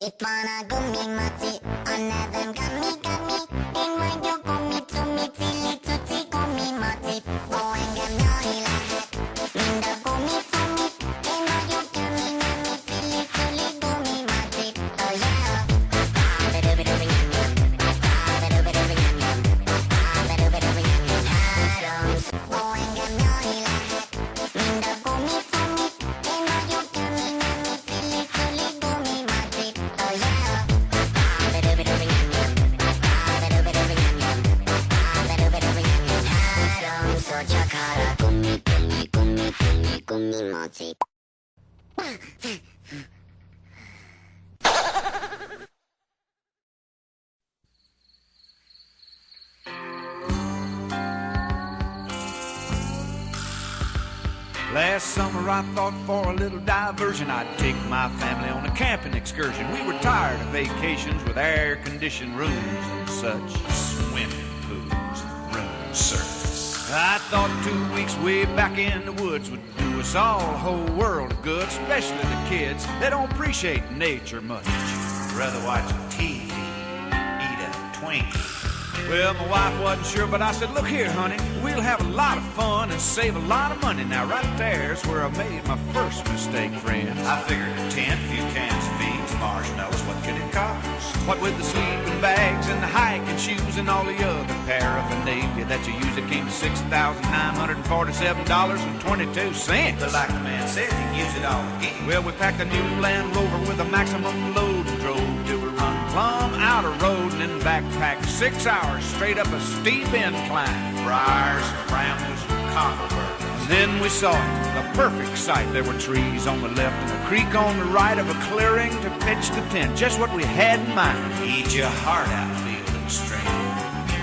Ipana gummi machi, another gummi gummi. In when you gummi to me, tilly to tea gummi machi. Oh, and get me hila head. Minda gummi to me. In when you gummi gummi, tilly tilly gummi machi. Oh yeah. Oh, and get me hila head. Minda gummi to me. In when you gummi gummi, tilly tilly gummi machi. Oh yeah. Sojakara gummi gummi gummi gummi gummi mochi. Last summer I thought for a little diversion I'd take my family on a camping excursion. We were tired of vacations with air-conditioned rooms and such. Swimming pools and room service. I thought 2 weeks way back in the woods would do us all a whole world of good, especially the kids. They don't appreciate nature much. Rather watch TV, eat a Twinkie. Well, my wife wasn't sure, but I said, look here, honey, we'll have a lot of fun and save a lot of money. Now, right there's where I made my first mistake, friends. I figured a tent, a few cans of beans, marshmallows, what could it cost? What with the sleeping bags and the hiking shoes and all the other paraphernalia that you use, it came to $6,947.22. But like the man said, he can use it all again. Well, we packed a new Land Rover with a maximum load and drove till we run plumb out of road and then backpacked 6 hours straight up a steep incline. Briars, brambles, cockleburrs. Then we saw it, the perfect sight. There were trees on the left and a creek on the right of a clearing to pitch the tent. Just what we had in mind. Eat your heart out, field and stream.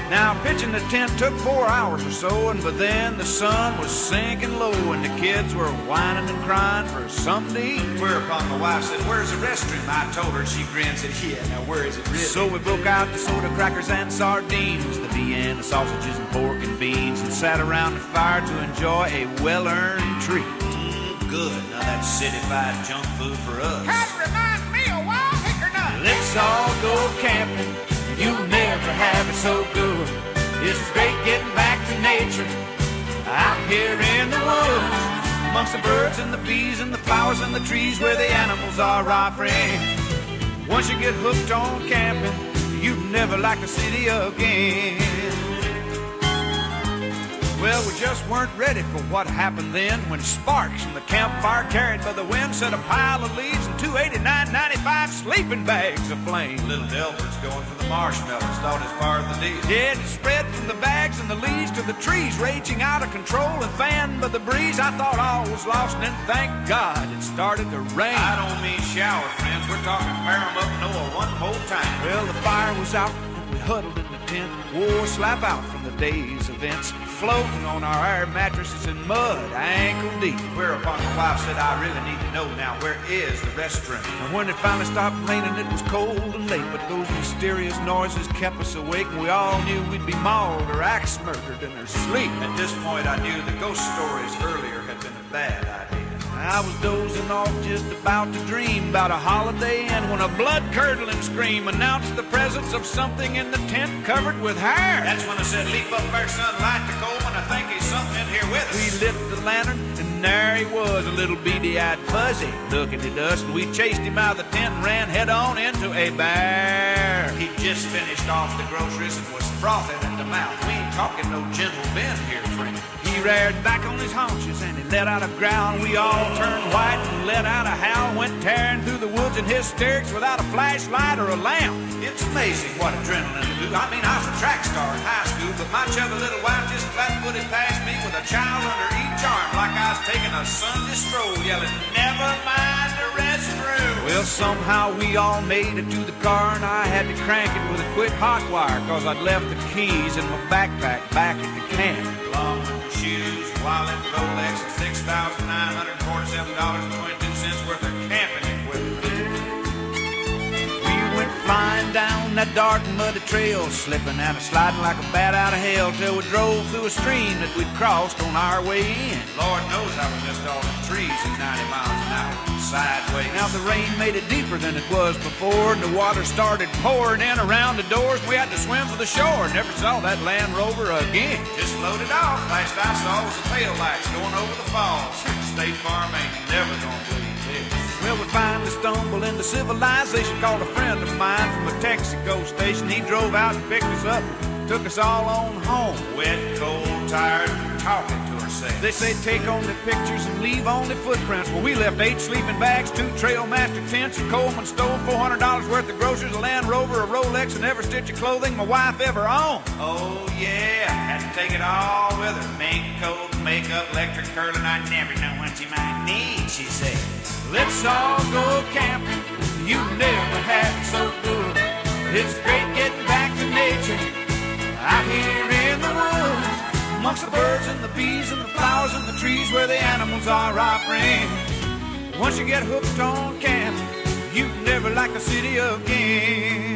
Now, pitching the tent took 4 hours or so, and by then the sun was sinking low, and the kids were whining and crying for something to eat. Whereupon my wife said, where's the restroom? I told her, she grinned, said, yeah, now where is it really? So we broke out the soda crackers and sardines, the Vienna sausages and pork and beans, and sat around the fire to enjoy a well-earned treat. Good. Now that's city-fied junk food for us. That reminds me of Wild Hickory. Let's all go camping. You never have it so good. It's great getting back to nature out here in the woods, amongst the birds and the bees and the flowers and the trees where the animals are our friends. Once you get hooked on camping, you never like the city again. Well, we just weren't ready for what happened then, when sparks from the campfire carried by the wind set a pile of leaves and $289.95 sleeping bags aflame. Little Delbert's going for the marshmallows, thought it's part of the deal. Yeah, it spread from the bags and the leaves to the trees, raging out of control and fanned by the breeze. I thought all was lost, and then thank God it started to rain. I don't mean shower, friends. We're talking pair 'em up Noah one more time. Well, the fire was out, and we huddled in the tent, wore slap out from the day's events, floating on our air mattresses in mud, ankle deep. Whereupon my wife said, I really need to know now, where is the restroom? And when it finally stopped raining, it was cold and late, but those mysterious noises kept us awake, and we all knew we'd be mauled or axe murdered in our sleep. At this point, I knew the ghost stories earlier had been a bad idea. I was dozing off, just about to dream about a holiday, and when a blood-curdling scream announced the presence of something in the tent covered with hair. That's when I said, leap up there, son, light the coal, and I think he's something in here with us. We lit the lantern, and there he was, a little beady-eyed fuzzy, looking at us, and we chased him out of the tent and ran head-on into a bear. He'd just finished off the groceries and was frothing at the mouth. We ain't talking no gentle Ben here, friend. He reared back on his haunches and he let out a growl. We all turned white and let out a howl, went tearing through the woods in hysterics without a flashlight or a lamp. It's amazing what adrenaline will do. I mean, I was a track star in high school, but my chubby little wife just flat-footed past me with a child under each arm like I was taking a Sunday stroll, yelling, never mind the restroom. Well, somehow we all made it to the car, and I had to crank it with a quick hot wire, cause I'd left the keys in my backpack back at the camp. Along with the shoes, wallet, Rolex, and $6,947.22 worth of camping equipment. We went flying down that dark and muddy trail, slipping and sliding like a bat out of hell, till we drove through a stream that we'd crossed on our way in. Lord knows I was just all the trees at 90 miles an hour, sideways face. Now the rain made it deeper than it was before, and the water started pouring in around the doors. We had to swim for the shore. Never saw that Land Rover again. Just loaded off. Last I saw was the tail lights going over the falls. State Farm ain't never gonna believe this. Well, we finally stumbled into civilization. Called a friend of mine from a Texaco station. He drove out and picked us up, took us all on home. Wet, cold, tired, talking to herself. They say take only pictures and leave only footprints. Well, we left 8 sleeping bags, 2 Trailmaster tents, a Coleman stove, $400 worth of groceries, a Land Rover, a Rolex, and every stitch of clothing my wife ever owned. Oh, yeah, had to take it all with her. Mink coat, makeup, electric curling. I never know what you might need, she said. Let's all go camping. You never had it so good. It's great getting back to nature out here in the woods, amongst the birds and the bees and the flowers and the trees where the animals are our friends. Once you get hooked on camping, you never like the city again.